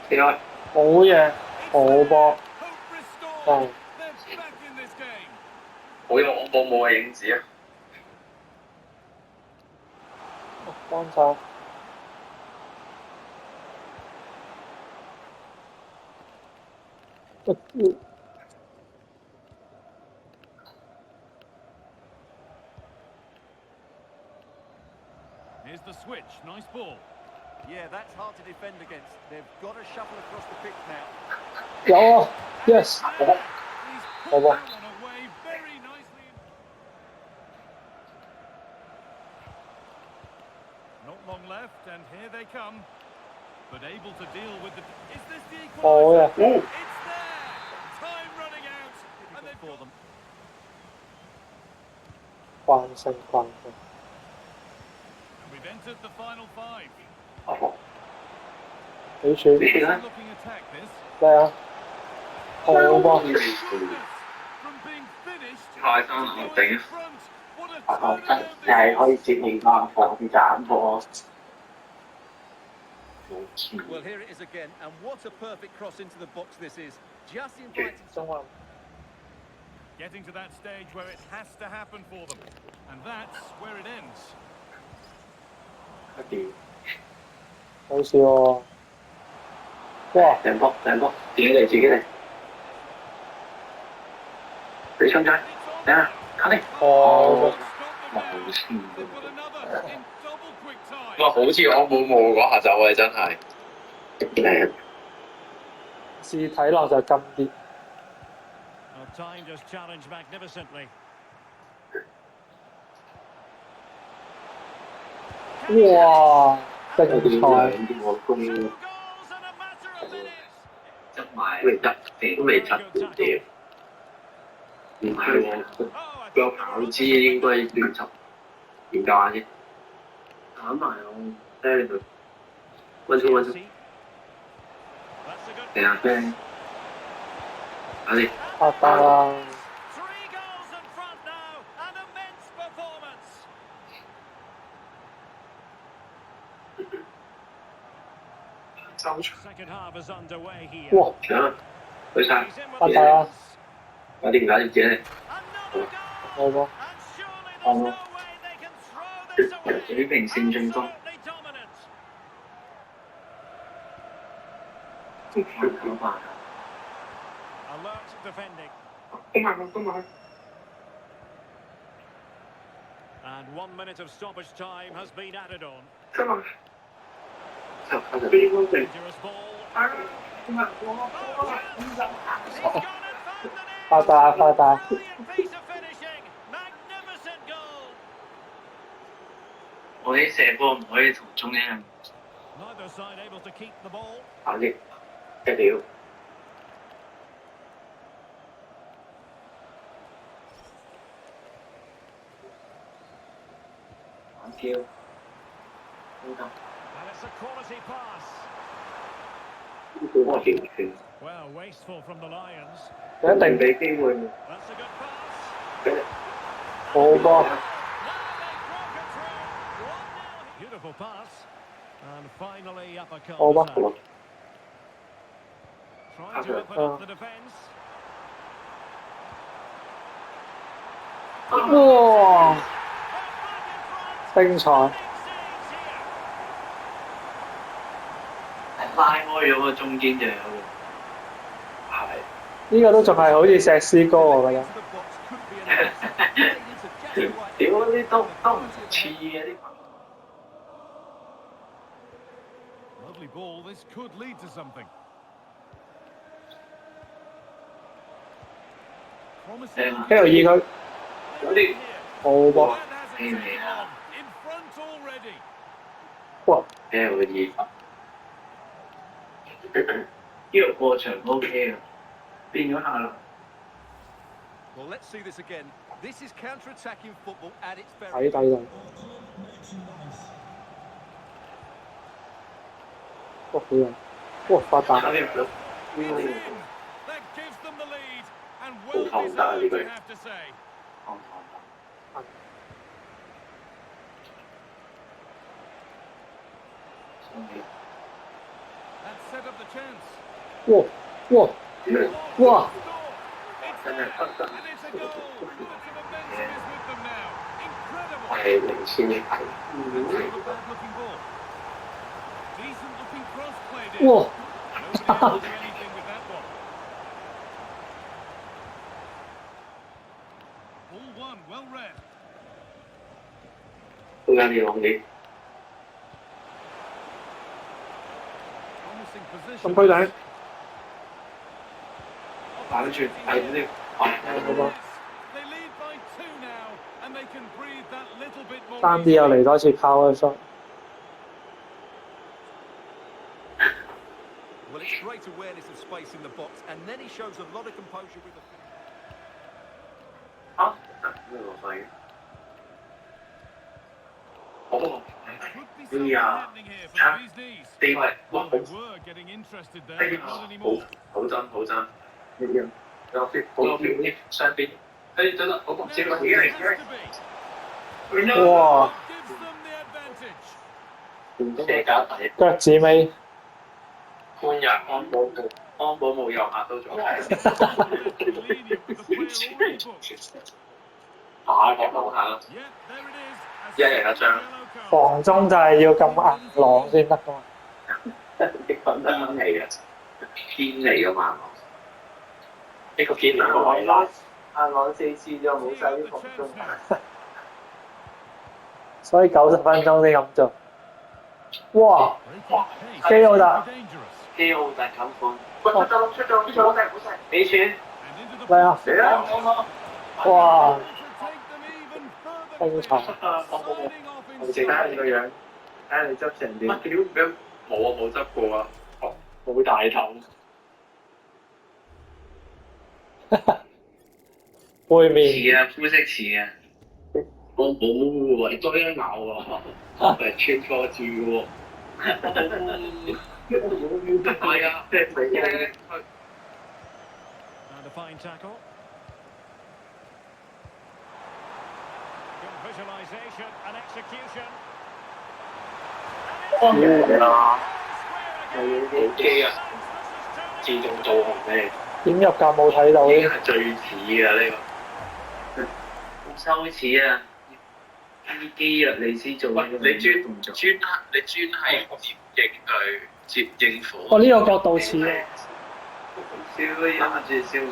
點解？好嘢，好波，係好有我冇嘅影子啊！幫手。Here's the switch. Nice ball. Yeah, that's hard to defend against. They've got to shuffle across the pitch now. 有啊 ，yes， He's put 好波。 that one away very nicely. Not long left, and here they come. But able to deal with the... Is this the 好 equaliser? 嘅， It's there! Time running out, and they've For got... them. 慣性慣性。 And we've entered the final five. 幾處？ Looking attack this. 咩啊？好波， From being finished 太 to 生我 going 頂 in front. What a 啊， turnaround 就係 this 可以 is. 接應翻防斬波。Well, here it is again, and what a perfect cross into the box this is. Just inviting 中文 Getting to that stage where it has to happen for them. And that's where it ends. 好笑喎。哇！兩波，自己嚟，你衝仔，嚟啊，靠你！哦， Stop the bounce. They've got another in double quick time. 哇！好似我冇望嗰下走位真係。試睇落就金啲。 Well, time just challenged magnificently. 哇！精佢哋彩！兩啲我攻 Two goals in a matter of minutes. 執埋未得，都未出半碟，唔係喎， Oh, I 個 thought 跑姿應該亂執，研究下先。打埋我聽佢，温叔， That's a good 定下聽，快啲！拍得啦！ 3 goals in front now. An immense performance. 收場， Second half is underway here. 哇！搶，去晒， He's in with 拍 the 得啦！ chance. 快啲自己嚟， Another 好 goal. 波， And surely there's no way they can throw this away. 水平線進攻， Absolutely dominant. 好快啊！ Alert defending. 攻埋， And 1 minute of stoppage time has been added on. 攻埋，就邊個定？ Dangerous ball. 攻埋， Oh, chance. He's gone and found the net. 拍打拍打！ Brilliant piece of finishing. Magnificent goal. 我啲射波唔可以同中央 Neither side able to keep the ball. 反擊，一屌！反跳，好得， And it's a quality pass. 我條拳， Well, wasteful from the Lions. 一定俾機會 That's a good pass. 俾你。好波， Now they've broken through. 1-0. Beautiful pass. And finally up a好波， cul-de-sac. Trying to open up the defence. 哇！精彩！ Big scenes here. 拉開咗個中間就有喎，係呢個都仲係好似石獅哥我覺得。 into the box could be an answer. They need to just the right 屌啲都唔似嘅啲。 Lovely ball. This could lead to something. Promising. 一路二佢，嗰啲好波， That hasn't taken long. In front already. 哇！ L 二，呢個過場 OK 啊，變咗下啦。 Well, let's see this again. This is counter-attacking football at its 睇 very 睇睇，哇！好人，哇！發達，打邊度？ It's in. That gives them the lead. And well Không deserved, đợi gì I vậy. have to say. 上 That set up the chance. 哇哇哇！ 真係不得 And it's a goal. Lots of momentum is with them now. Incredible. 係2000億係 That's not a bad looking ball. Decent looking cross played in. 哇！ Nobody able to do anything with that one. Ball one, well read. 都有啲講啲 Promising 禁 position. 區頂，打住係呢好吧， They lead by 2 now, and they can breathe that little bit more. 爭啲又嚟多次拋嘅出， Well, it's great awareness of space in the box, and then he shows a lot of composure with the... 啊咩落費哦 Could be something Yeah. happening here for the bee's knees. 地位哇 Well, they were getting interested there, 哎 but 呀 not 好 anymore. 好真好真一樣有 fit 好 fit 上邊誒真係好 Now 接落 it 嚟 has to be. 哇！ Gives them the advantage. 射架底腳趾尾，潘日安保冇右壓到咗 Lenient with the player already booked. 打嘅冇下啦 Yeah, there it is. A Yeah, yeah, second that's right. yellow card. 防中就係要咁硬朗先得噶嘛。啲分得嚟嘅偏嚟㗎嘛呢個偏兩個位啦阿朗4次就冇晒啲防 The 中 chance now. 所以90分鐘先咁做。哇！ Breaking pace. 基奧特 Dangerous. 基奧特咁款出咗好細，俾錢 And into the 嚟啊！嚟啦哇！ to take them even further. 精彩！ Signing off in 我淨睇下你個樣睇下你執成乜點。屌冇啊冇執過啊冇大頭背面似啊膚色似啊我冇喎你多一咬喎係穿科字喎係啊即係佢 And a fine tackle. Good visualization and execution. 啦 Square again. OK 啊 This is 自動導航咩點入格冇睇到已經嘅，係最似啊呢個好羞恥啊呢機啊你先做喂你專動作。你專係接應佢接應火哦呢個角度似啊！燒飲住燒米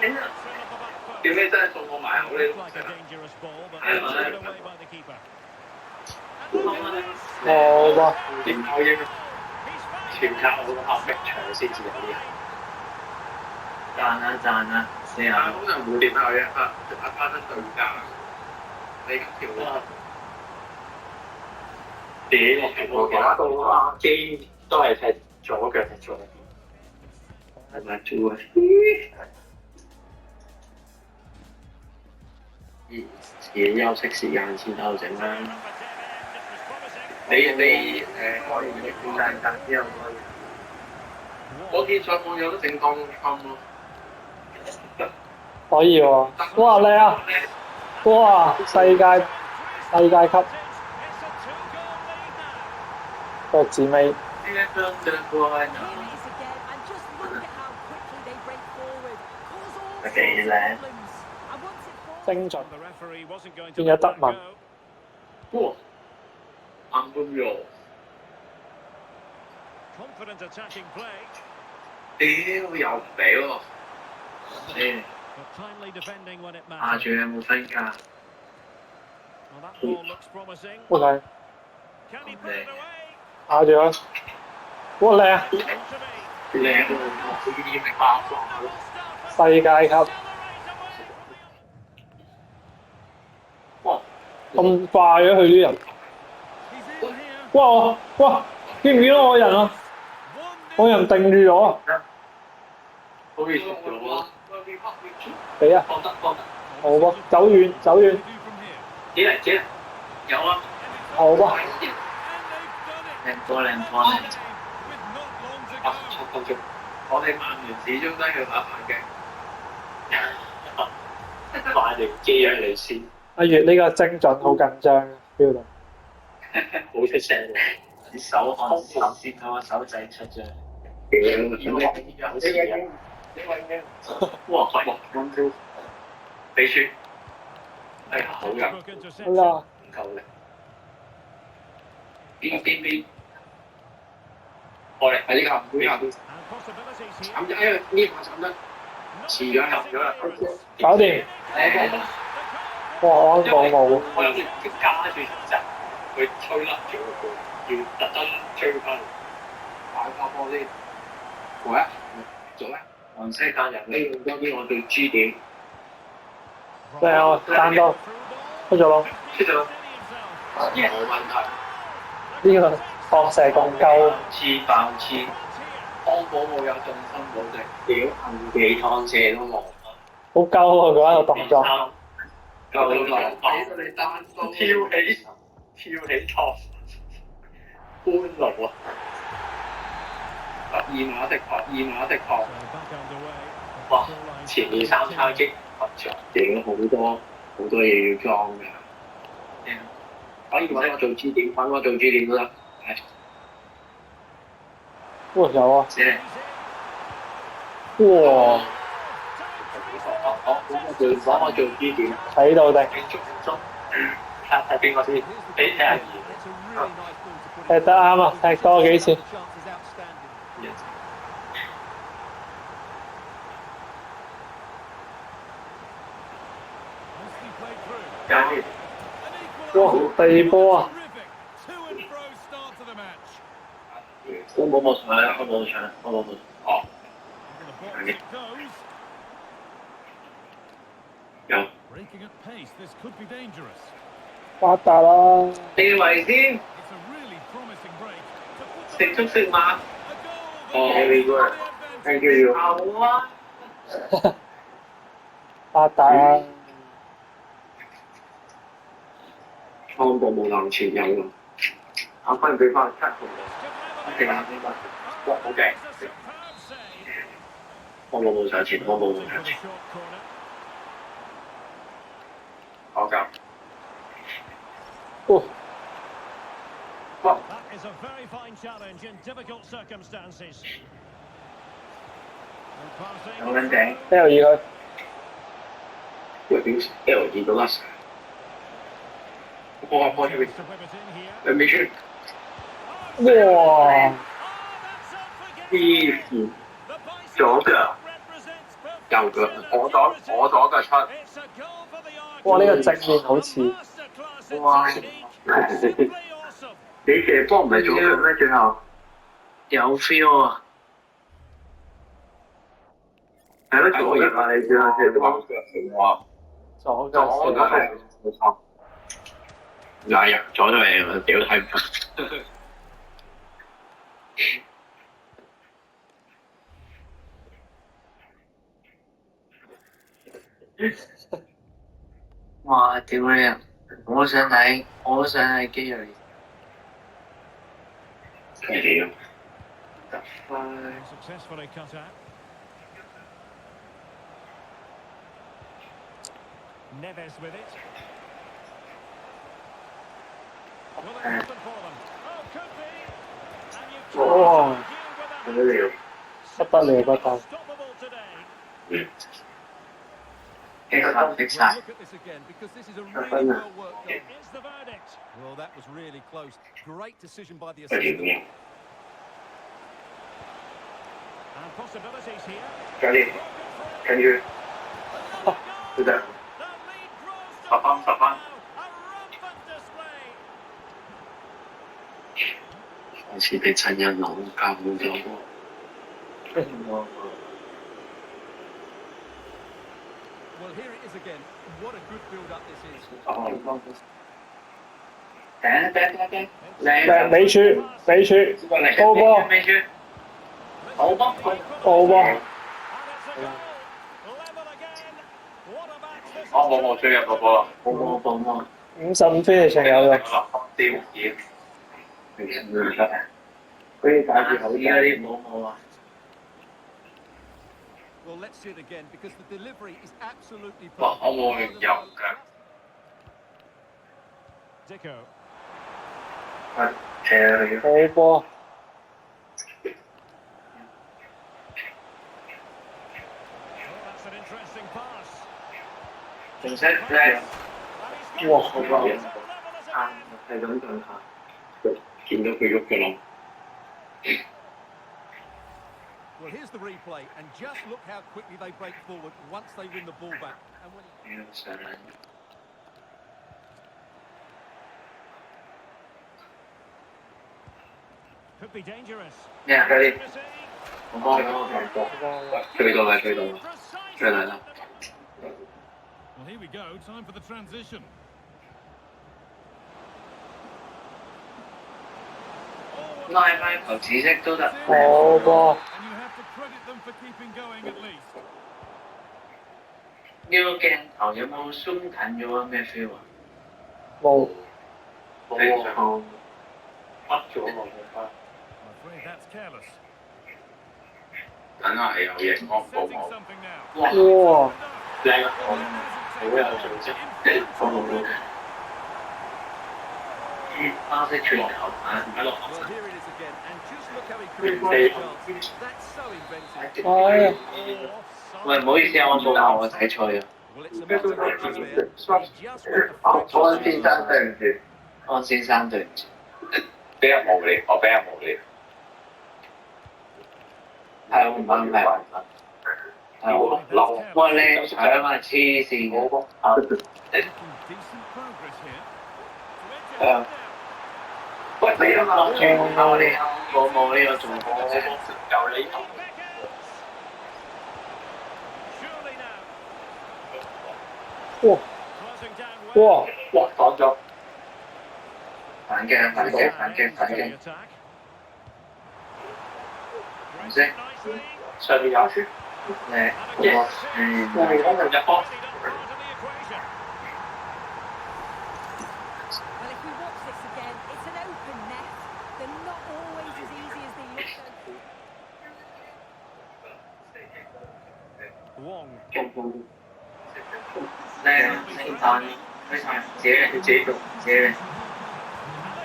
in the direction of the back post. 屌你真係送我埋口你 Looked 都唔 like 食 a 啊 dangerous ball, but I it know. was put away by the keeper. And look at this. 好吧，點靠應 He's found 全靠我個後壁牆先至有啲人讚啦，四但係啊！通常冇點靠應阿花生對家你咁條啊屌我其他都啊機都係踢左腳踢左邊係咪 two 啊自己休息時間先休整啦 number 10 in. It was promising. 你可以轉間隔之後可以。我見上網有得整當襟咯。可以喎！哇靚啊！哇世界級 It's a 2-goal lead now. 腳趾尾， Enemies again, and just look at how quickly they break forward, cause all sorts of Okay, problems. And once it falls, 精準 The referee wasn't going to 變咗 let 德 that 文 go.。哇！啱咁樣， Confident attacking play, 屌又唔俾喎！誒 but timely defending when it 壓 mattered. 住有冇分㗎？ Well, that ball looks promising. 好睇， Can he put it away? 咬住佢，哇靚啊！ Not to be. 靚喎，呢啲咪爆咗咯！ 世界級 Accelerate away from the 哇！咁快嘅佢啲人， He's in here. 哇哇見唔見到我人啊？ 1-0. 我人定住咗啊！好似熟咗喎！俾啊！放得，好噃，走遠走遠， Do from here. 幾嚟幾嚟？有啊！好噃， And they've done it. 靚波靚波。 With not long to 啊， go. 錯咗！我哋曼聯始終都係要打反擊。曼聯機啊你先，阿月呢個精準好緊張，標到好出聲喎！啲手看頭先嗰個手仔出咗，屌！好似啊！哇！咁都俾輸，哎呀好人，好啦，唔夠力，邊，過嚟喺呢個呢個。慘咗，呢下慘得遲咗入咗啦，搞掂。哇！安保冇，我有啲即加住就佢吹甩咗個波，要特登吹翻嚟，打翻波先。做啊，做啊！黃色間人呢多啲我對 G 點，即係我單刀出咗咯。出咗，冇問題。呢個放射咁鳩，黐爆黐，安保冇有重心保證，屌暗地趟射都冇。好鳩啊！佢喺度動作。夠啦！俾你單刀跳起托，搬路啊！二馬的確，哇！前面三叉戟合作，影好多嘢要裝㗎。可以揾我做支點，揾我做支點都得。係。哇！有啊！寫嚟。哇！好，揾我做支點。睇到定。中，睇邊個先？俾睇下踢得啱啊！踢多幾次。哇！第二波啊！我冇搶，哦，係有。發達啦！你為先，食粥食馬。Very good. Thank you. 好啊。發達啦！安保冇籃前有喎，打翻俾翻7號一定啱啲嘛，哇好勁！安保冇上前，好㗎。哦！哇！有撚頂 L 二佢，會點 L2都甩。波出邊，佢未出。哇！左腳，右腳，我左腳出。哇！呢個正面好似，哇！你射波唔係左腳咩？最後有 feel 啊！係咯，左腳啊！你最後射波哇！左腳係冇錯。嗱入咗就嚟，屌睇唔到。哇！屌你啊！我想睇機啊！係啊！得快。哇！不得了，不得了，不得。踢曬，踢曬。分啊！ Well, that was really close. Great decision by the assistant. And possibilities here. 教練，跟住，就得，10分。好似被陳人龍教咗。Well, here it is again. What a good build-up this is. 靚美處，高波，好波，高波。我追入個波啦，冇。55 finish 有嘅。吊嘢，可以打住口啲冇啊。Well, let's see it again because the delivery is absolutely perfect. 哇！我冇入㗎。Zico. 踢佢。好波， Oh, that's an interesting pass. 仲識咧， And he's 哇 好波 to level us 啱 again. 係咁上下。見到佢喐㗎啦。 Well, here's the replay, and just look how quickly they break forward once they win the ball back. And when上嚟。 Could be dangerous. 咩啊？佢 Missing. 我幫你嗰個動作。追到啦，追到啦， Precisely 追嚟啦。 Well, here we go. Time for the transition. 拉翻球紫色都得。好波， And you have to credit them for keeping going at least. 呢個鏡頭有冇鬆緊咗啊？咩 feel 啊？冇非常屈咗我覺得。 I'm afraid that's careless. 梗係有型，我冇 Setting 冇。 something now. 哇，靚啊！好有組織，好好。花式傳球啊！喺落 well, here it is again, and just look how he creates the chance. That's so inventive. 哎呀， Oh, 喂，唔好意思啊，我冇鬧我睇錯啊。 Well, it's a matter of inches there. He just went a fraction 安先生對唔住，安先生對唔住，俾人無理，我俾人無理。係我唔啱咩？係我嬲，哇靚場啊！黐線嘅。 making decent progress here. To edge it Yeah. now. 喂，你諗住我哋我冇呢個做法啫。有理由。 Surely now. 哇 Closing down well. 哇，哇，擋咗。反擊反擊反擊反 The 擊， attack. 唔識 Nicely. 上面有輸。誒，我我未講入波。 Part of the equation. Well, if we watch this again, it's an open net. They're not always as easy as they look. Wong. 靚升翻，非常自己自己做自己。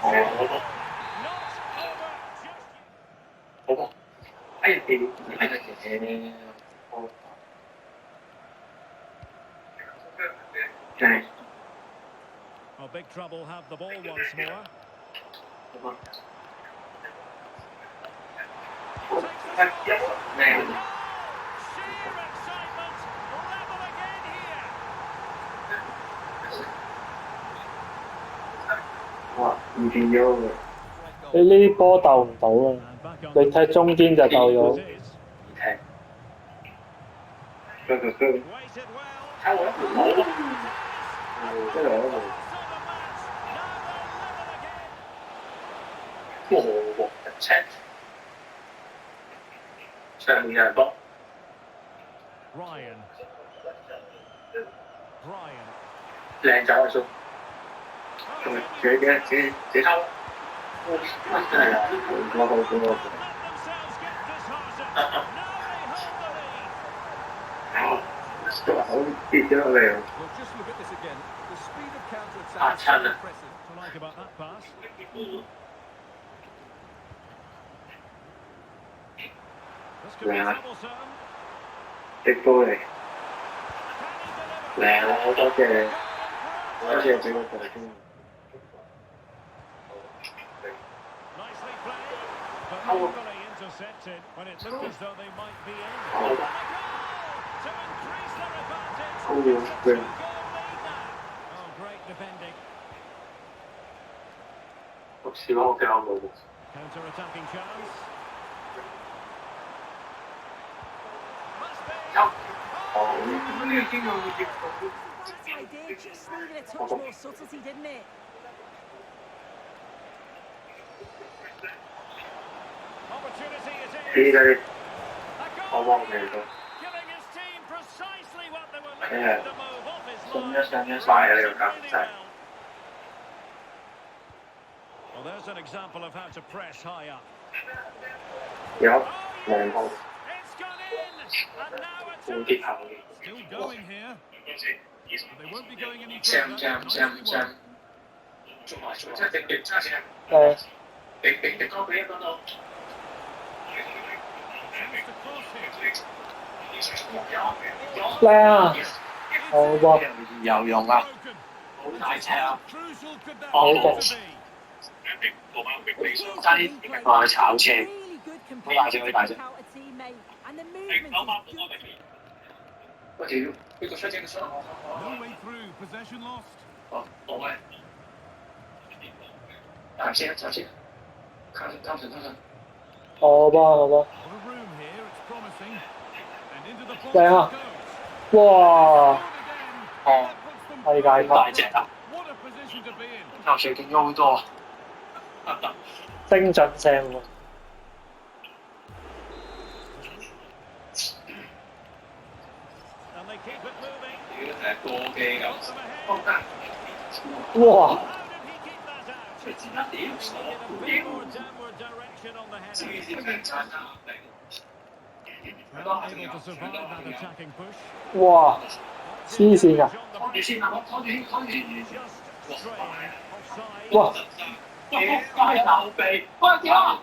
哦， Not over just 好波。哎呀，係得嘅。係。 Oh, big trouble have the ball once more. 靚。 Sheer excitement. Level again here. 哇，唔見咗喎。 你呢啲波鬥唔到啊！ And back on 你睇中堅就鬥到。 it is. 踢。 Waited well. 睇我一條冇。真係我 So the match. Now they're level again. 哇！check。上面有人幫。 Ryan. Ryan. 靚仔啊，叔。仲係自己抽。真係啊！好好好好。 Let themselves get disheartened. Now they hold the lead. 都話好跌咗落嚟。 Well, just look at this again. The speed of counter-attack is so Ah, impressive. To like about that pass. This could be Yeah. troublesome. 直波嚟。 Can he deliver? 靚啊！好多謝你，多謝俾我助攻。 Nicely played, but equally intercepted when it looked as though they might be in. And a goal to increase their advantage. Oh, It's a good. two-goal lead now. Oh, great defending. 試過我嘅我冇。 Counter-attacking chance. Must be. 哦，咁你經過會接到。 Right idea, just needed a touch more subtlety, didn't it? Opportunity it 呢 is. 啲 A 我 goal 幫你都。 giving his team precisely what they were Yeah. looking to move off his 上 line. 一上一快啊！呢個監 Really 製。 well. Well, there's an example of how to press high up. 有 Oh, 兩號 it's gone in, and now it's 半結後。 still going here. They won't be going any 上 further. 上 Nicely 上 won. 上高俾一個度。 Chance to cross here. 靚啊！好波，有用啊！ Broken. 好大隻啊！ Crucial could that Oh, prove yes. to be? 爭啲過去炒車。 Really good 好大隻，好大隻。 competitive out a teammate, and the movement is good. 我屌，呢個出整個出 No way through. Possession lost. 好嘅。大車，大車。靠近。好波，好波， Got a room here. It's promising. And into the box Dạ. it goes. 哇！ Scored again. 哦， That puts them 世界好大級，隻啊！ What a position to be in. 頭先見咗好多。精準射門， And they keep it moving. 屌係歌機咁 Puts them ahead. 好得。哇！ How did he keep that out? 佢自己屌 He needed a bit more downward direction on the header. Well, able to survive that attacking push. 哇！黐線㗎！ 拖住先啊！我拖住先，拖住。 Just straight offside. 哇！快後備，快啲啊！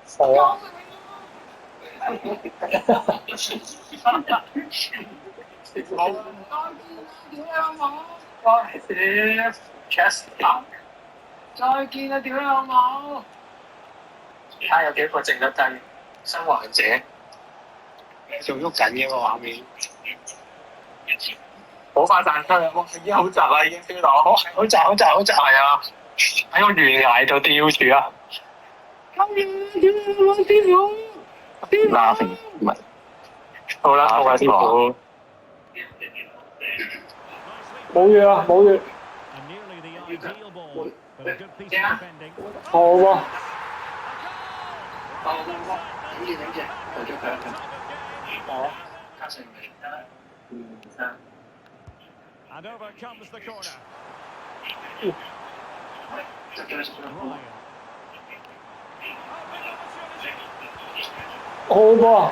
死啊！再見啊！屌你老母！睇下有幾個剩得低，生還者仲喐緊嘅個畫面，好快散出啦！已經好窒啦，已經飆到，好窒，係啊！喺個懸崖度吊住啊！Laughing 唔係，好啦，我師傅。冇嘢啊，冇嘢， And nearly the ideal ball. But a good piece of defending. 好波，頂住，過咗佢。 哦，加上And over comes the corner. 就叫佢做 Ryan. 好波，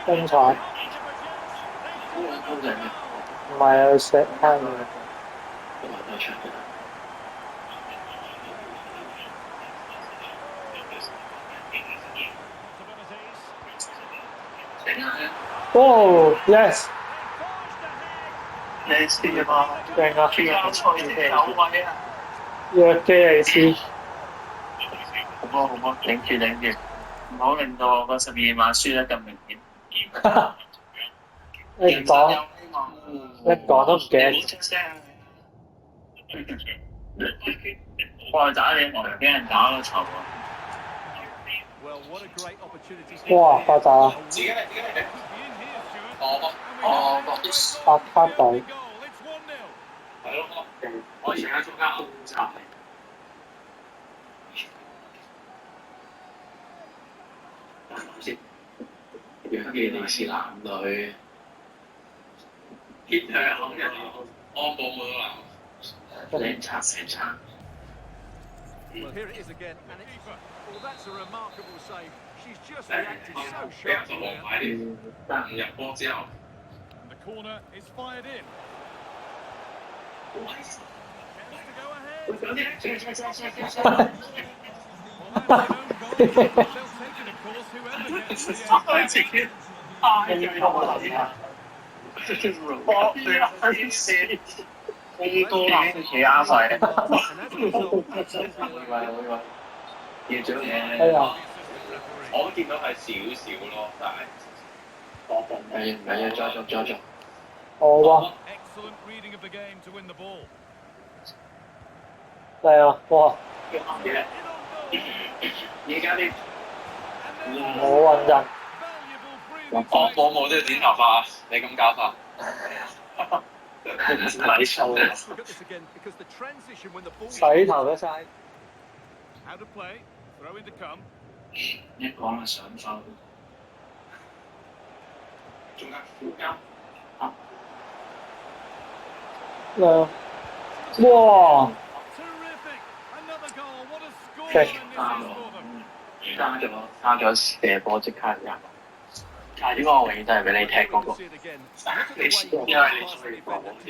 精彩，唔係啊，石坑嘅，哦，yes，你知嘛？正啊，有賽車有位啊！約基尼斯，好麼，頂住，唔好令到我個12碼輸得咁明顯。你唔講，一講都唔記得。出聲。我打你，我俾人打個頭啊！ Well, what a great opportunity. 哇！爆炸啊！ 自己嚟 Could be in here, Stuart. 哦 And we 哦 have a 白卡 great 隊， goal. It's 1-0. 係咯，我而家中間好雜。先，楊健尼是男女，偏向人安保冇得啦。靚擦成擦。 Well, here it is again, and it's, Keeper. well, that's a remarkable save. She's just reacted so 俾人 sharply 就 there. 黃牌啲，但入波之後， And the corner is fired in. Chance to go ahead. Well, that's an own goal. They'll take it, of course, whoever gets the end. 佢自己太咗啦！搏對啊！飛高啦，企啱佢。 And as a result, it's simply 要咗哎嘢。呀，我都見到係少少咯，但係搏搏唔係啊，再做。好波， Excellent reading of the game to win the ball. 靚啊！哇，In on goal. 而家啲 And then 好穩陣， valuable breathing 我 space. 冇都要剪頭髮，你咁搞法？咪數 let's look at this again because the transition when the ball 洗頭一晒， How to play. Throw in to come. 一講就上分。中間附加靚，哇！ Terrific. Another goal. What a score Okay. this is for them. 加咗射波即刻入。但係點解我永遠都係俾你踢嗰個？ 你因為你中意講啲。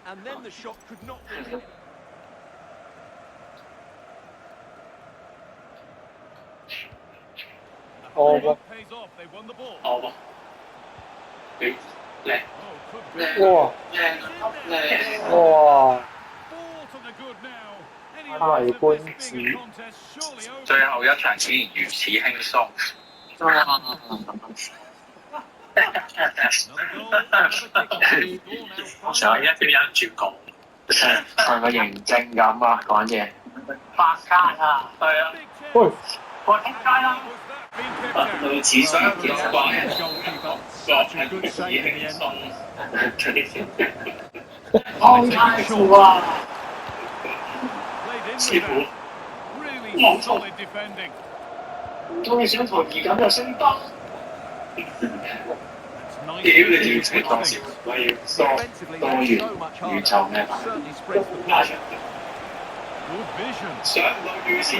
And then the shot could not be. 哦噃， Pays off. They won the ball. 哦，你叻 Oh, could be. 哇叻，哇， Ball to the good now. Any 太 odds of 官 this 子 being a contest surely over. 最後一場竟然如此輕鬆。 Another goal, another kick. Score now 上 5. 一邊忍住講，係個認真咁啊講嘢。百佳啊，係啊， Big 喂 chance. 我聽街啦。 Was that being kept out? 類似上一件怪人 Goalkeeper. 個 Such 係 a 如 good 此 save in the 輕 end. 鬆。出啲先。好太酷啊！ Played in 師 with 傅 that. Really solid defending. 終於想同兒咁又升班。 Nice 屌你 vision 要請 to 講 watch 笑 things. 我要 Defensively, Don't they're you- so much you harder. tell me It about it. certainly spreads the 加 ball. 上 Good vision. 上到如此一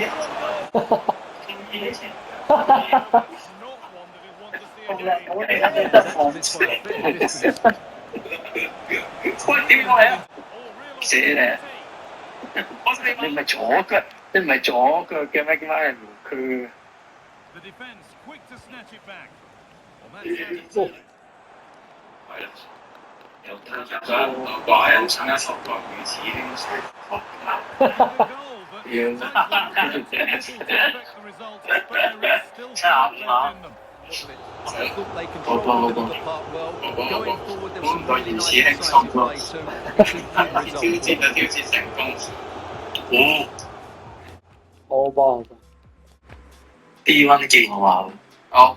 Not one that he'll want to see again. That's missed by a fair distance. 喂點解啊？ Oh, real 寫咧， opportunity. 我哋你唔係左腳，你唔係左腳嘅咩？點解佢？ The defence quick to snatch it back. Well, that's how it's 係啦，有睇咗寡人撐一首歌如此輕鬆。 the goal, but Yeah. it's unable to affect the result, but there is still something left in them. I thought they controlled the middle of the park well. Going forward, there was some really nice decisive play too. It's a good 挑 result. 戰就挑戰成功。哦好棒！ ，D1 見我話，好。